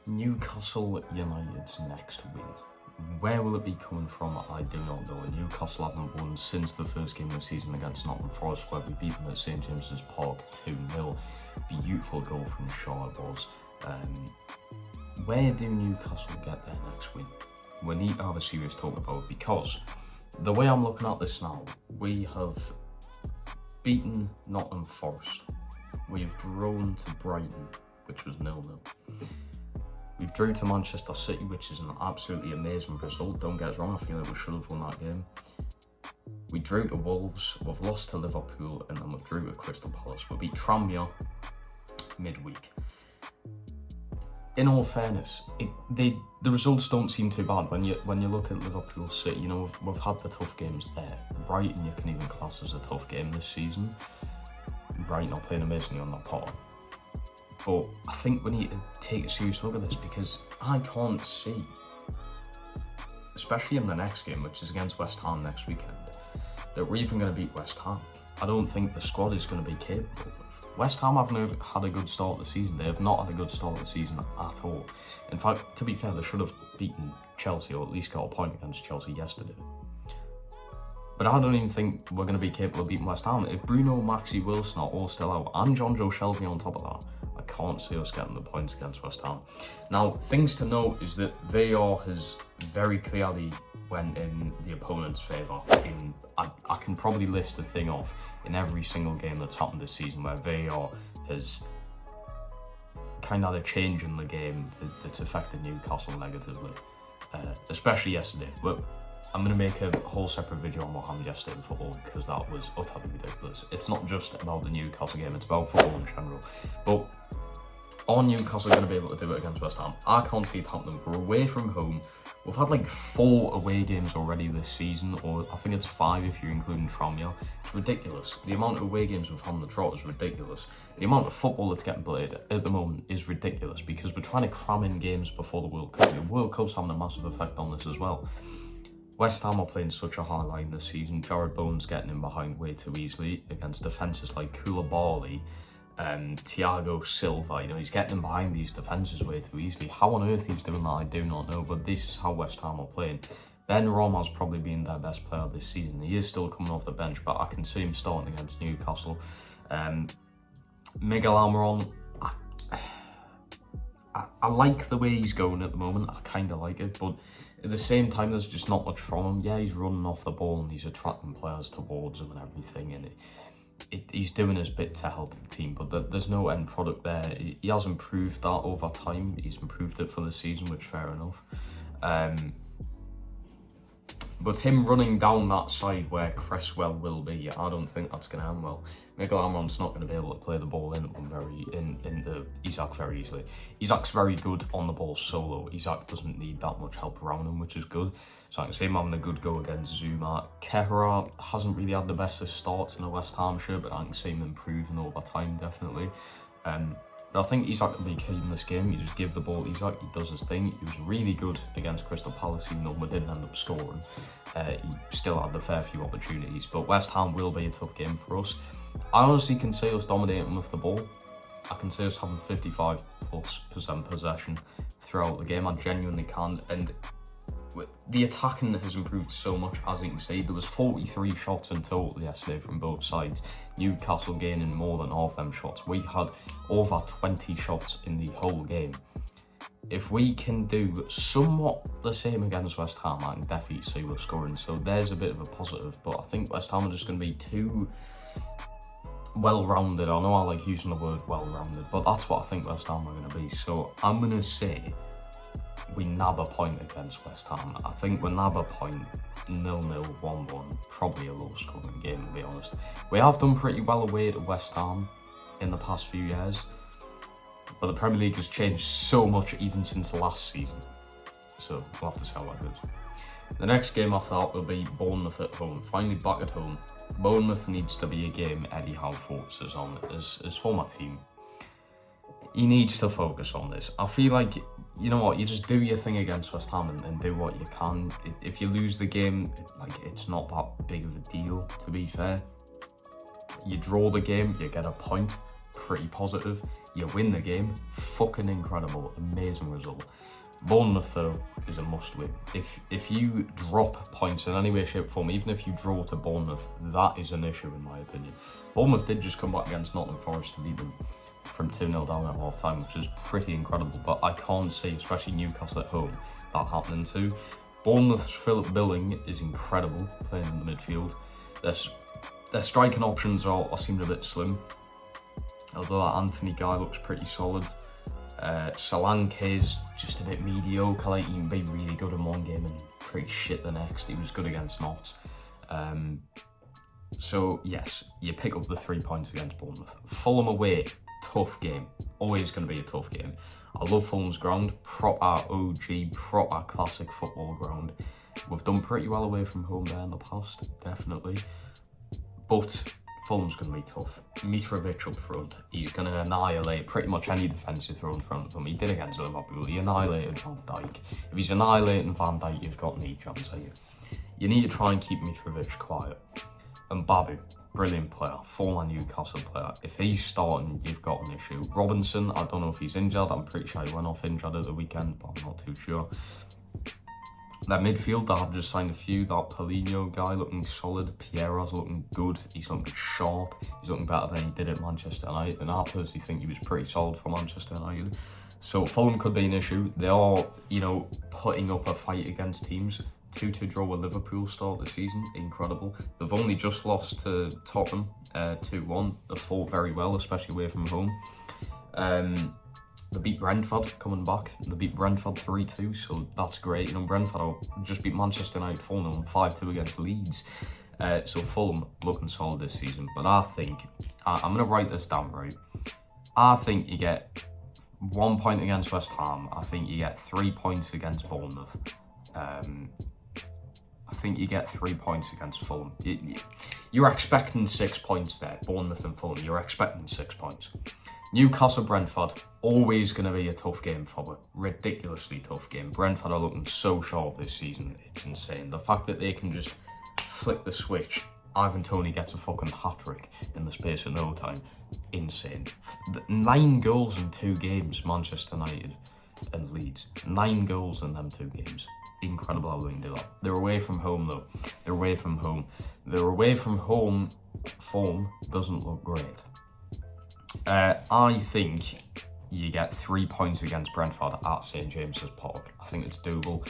Newcastle United's next win. Where will it be coming from? I do not know. Newcastle haven't won since the first game of the season against Nottingham Forest, where we beat them at St James's Park 2-0. Beautiful goal from Shaw it was. Where do Newcastle get their next win? We need to have a serious talk about it, because the way I'm looking at this now, we have beaten Nottingham Forest. We've drawn to Brighton, which was 0-0. We've drew to Manchester City, which is an absolutely amazing result. Don't get us wrong, I feel like we should have won that game. We drew to Wolves, we've lost to Liverpool, and then we drew to Crystal Palace. We beat Tranmere midweek. In all fairness, the results don't seem too bad when you look at Liverpool City. You know, we've had the tough games there. Brighton, you can even class as a tough game this season. Brighton are playing amazingly on that part. But I think we need to take a serious look at this, because I can't see, especially in the next game, which is against West Ham next weekend, that we're even going to beat West Ham. I don't think the squad is going to be capable. West Ham haven't had a good start of the season. They have not had a good start of the season at all. In fact, to be fair, they should have beaten Chelsea, or at least got a point against Chelsea yesterday. But I don't even think we're going to be capable of beating West Ham. If Bruno, Maxi, Wilson are all still out, and John Joe Shelby on top of that, I can't see us getting the points against West Ham. Now, things to note is that VAR has very clearly went in the opponent's favour. I can probably list the thing off in every single game that's happened this season where VAR has kind of had a change in the game that's affected Newcastle negatively, especially yesterday. But I'm going to make a whole separate video on what happened yesterday in football, because that was utterly ridiculous. It's not just about the Newcastle game, it's about football in general. But are Newcastle going to be able to do it against West Ham? I can't see it happening. We're away from home. We've had like 4 away games already this season, or I think it's 5 if you're including Tranmere. It's ridiculous. The amount of away games we've had on the trot is ridiculous. The amount of football that's getting played at the moment is ridiculous, because we're trying to cram in games before the World Cup. The World Cup's having a massive effect on this as well. West Ham are playing such a high line this season. Jared Bowen's getting in behind way too easily against defences like Koulibaly and Thiago Silva. You know, he's getting in behind these defences way too easily. How on earth he's doing that, I do not know, but this is how West Ham are playing. Ben Roma's probably been their best player this season. He is still coming off the bench, but I can see him starting against Newcastle. Miguel Almiron, I like the way he's going at the moment. I kind of like it, but at the same time, there's just not much from him. Yeah, he's running off the ball and he's attracting players towards him and everything, and he's doing his bit to help the team, but there's no end product there. He has improved that over time. He's improved it for the season, which fair enough. But him running down that side where Cresswell will be, I don't think that's going to end well. Miguel Almiron's not going to be able to play the ball into Isak very easily. Isak's very good on the ball solo. Isak doesn't need that much help around him, which is good. So I can see him having a good go against Zuma. Kehra hasn't really had the best of starts in a West Ham shirt, but I can see him improving over time, definitely. But I think Isak can be key in this game. You just give the ball to Isak, he does his thing. He was really good against Crystal Palace, even though we didn't end up scoring. He still had a fair few opportunities, but West Ham will be a tough game for us. I honestly can see us dominating with the ball. I can see us having 55+% possession throughout the game. I genuinely can. And the attacking has improved so much, as you can see. There was 43 shots in total yesterday from both sides. Newcastle gaining more than half them shots. We had over 20 shots in the whole game. If we can do somewhat the same against West Ham, I can definitely see we're scoring. So there's a bit of a positive, but I think West Ham are just going to be too well-rounded. I know I like using the word well-rounded, but that's what I think West Ham are going to be. So I'm going to say we nab a point against West Ham. I think we nab a point, 0-0, 1-1, probably a low-scoring game, to be honest. We have done pretty well away at West Ham in the past few years, but the Premier League has changed so much even since last season. So we'll have to see how that goes. The next game after that will be Bournemouth at home. Finally back at home. Bournemouth needs to be a game Eddie Howe focuses on as former team. He needs to focus on this. I feel like, you know what, you just do your thing against West Ham and do what you can. If you lose the game, like, it's not that big of a deal, to be fair. You draw the game, you get a point. pretty positive. You win the game, fucking incredible, amazing result. Bournemouth though is a must win. If you drop points in any way, shape, or form, even if you draw to Bournemouth, that is an issue in my opinion. Bournemouth did just come back against Nottingham Forest to beat them from 2-0 down at half time, which is pretty incredible, but I can't see, especially Newcastle at home, that happening too. Bournemouth's Philip Billing is incredible playing in the midfield. Their striking options are seeming a bit slim, although that Anthony guy looks pretty solid. Solanke's just a bit mediocre. Like, he can be really good in one game and pretty shit the next. He was good against Notts. So yes, you pick up the 3 points against Bournemouth. Fulham away, tough game. Always going to be a tough game. I love Fulham's ground, proper OG, proper classic football ground. We've done pretty well away from home there in the past, definitely. But Fulham's going to be tough. Mitrovic up front, he's going to annihilate pretty much any defence you throw in front of him. He did against Liverpool, he annihilated Van Dijk. If he's annihilating Van Dijk, you've got no chance, are you? You need to try and keep Mitrovic quiet. And Babu, brilliant player, former Newcastle player. If he's starting, you've got an issue. Robinson, I don't know if he's injured. I'm pretty sure he went off injured at the weekend, but I'm not too sure. That midfield, I've just signed a few. That Paulinho guy looking solid. Pierro's looking good. He's looking sharp. He's looking better than he did at Manchester United. And I personally think he was pretty solid for Manchester United. So Fulham could be an issue. They are, putting up a fight against teams. 2-2 draw with Liverpool start the season. Incredible. They've only just lost to Tottenham 2-1. They fought very well, especially away from home. They beat Brentford coming back. They beat Brentford 3-2, so that's great. Brentford just beat Manchester United 4-0 and 5-2 against Leeds. So Fulham looking solid this season. But I think, I'm going to write this down right. I think you get 1 point against West Ham. I think you get 3 points against Bournemouth. I think you get 3 points against Fulham. You're expecting 6 points there, Bournemouth and Fulham. You're expecting 6 points. Newcastle, Brentford, always going to be a tough game for them. Ridiculously tough game. Brentford are looking so sharp this season. It's insane. The fact that they can just flick the switch, Ivan Toney gets a fucking hat-trick in the space of no time. Insane. 9 goals in 2 games, Manchester United and Leeds. 9 goals in them 2 games. Incredible how they can do that. They're away from home though. They're away from home. Their away from home form doesn't look great. I think you get 3 points against Brentford at St James's Park. I think it's doable.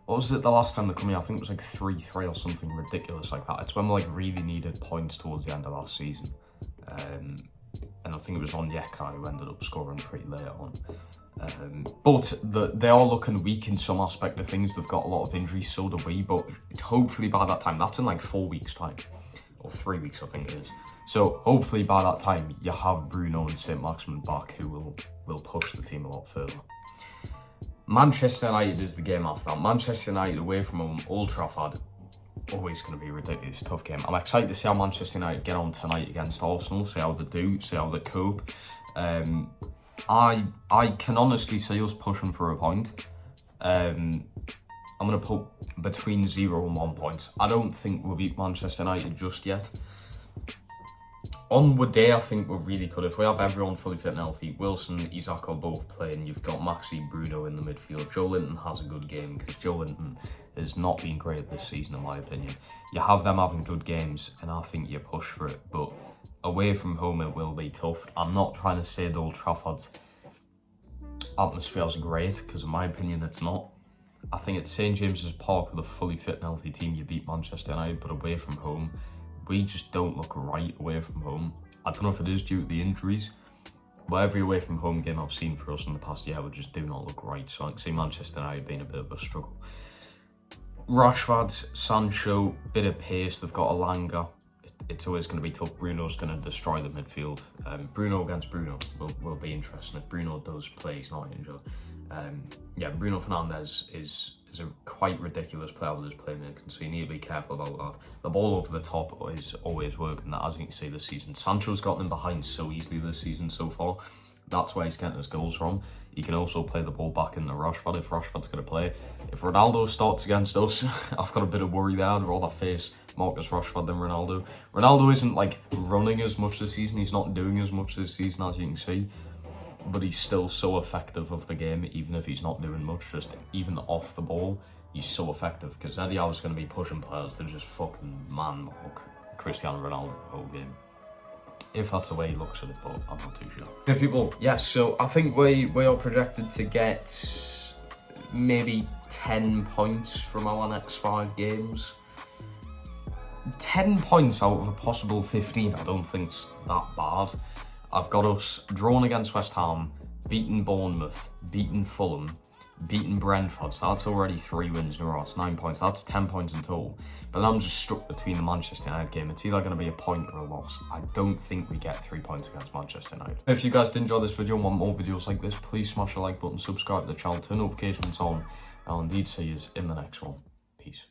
What was it the last time they come here? I think it was like 3-3 or something ridiculous like that. It's when we really needed points towards the end of last season. And I think it was Onyeka who ended up scoring pretty late on. But they are looking weak in some aspect of things. They've got a lot of injuries, so do we. But hopefully by that time, that's in like 4 weeks' time. Or 3 weeks, I think it is. So hopefully by that time, you have Bruno and St Maximin back who will push the team a lot further. Manchester United is the game after that. Manchester United away from home, Old Trafford. Always going to be a ridiculous tough game. I'm excited to see how Manchester United get on tonight against Arsenal, see how they do, see how they cope. I can honestly see us pushing for a point. I'm going to put between 0 and 1 point. I don't think we'll beat Manchester United just yet. On the day, I think we're really good. If we have everyone fully fit and healthy, Wilson, Isak are both playing. You've got Maxi, Bruno in the midfield. Joe Linton has a good game because Joe Linton has not been great this season, in my opinion. You have them having good games, and I think you push for it. But away from home, it will be tough. I'm not trying to say the Old Trafford atmosphere is great, because in my opinion, it's not. I think at St James's Park, with a fully fit and healthy team, you beat Manchester United, but away from home, we just don't look right away from home. I don't know if it is due to the injuries, but every away from home game I've seen for us in the past year, we just do not look right. So I can see Manchester United being a bit of a struggle. Rashford, Sancho, bit of pace. They've got Alanga. It's always going to be tough. Bruno's going to destroy the midfield. Bruno against Bruno will be interesting. If Bruno does play, he's not injured. Bruno Fernandes is a quite ridiculous player with his playmaking, so you need to be careful about that. The ball over the top is always working, as you can see this season. Sancho's gotten him behind so easily this season so far. That's where he's getting his goals from. He can also play the ball back into Rashford if Rashford's going to play. If Ronaldo starts against us, I've got a bit of worry there. I'd rather face Marcus Rashford than Ronaldo. Ronaldo isn't like running as much this season. He's not doing as much this season, as you can see. But he's still so effective of the game, even if he's not doing much. Just even off the ball, he's so effective. Because Eddie Howe's going to be pushing players to just fucking man-mark Cristiano Ronaldo the whole game. If that's the way he looks at it, but I'm not too sure. Okay, people, yes, so I think we are projected to get maybe 10 points from our next 5 games. 10 points out of a possible 15, I don't think's that bad. I've got us drawn against West Ham, beaten Bournemouth, beaten Fulham, beaten Brentford, so that's already 3 wins in a row. That's 9 points, that's 10 points in total. But I'm just stuck between the Manchester United game. It's either going to be a point or a loss. I don't think we get 3 points against Manchester United. If you guys did enjoy this video and want more videos like this, please smash the like button, subscribe to the channel, turn notifications on, and I'll indeed see you in the next one. Peace.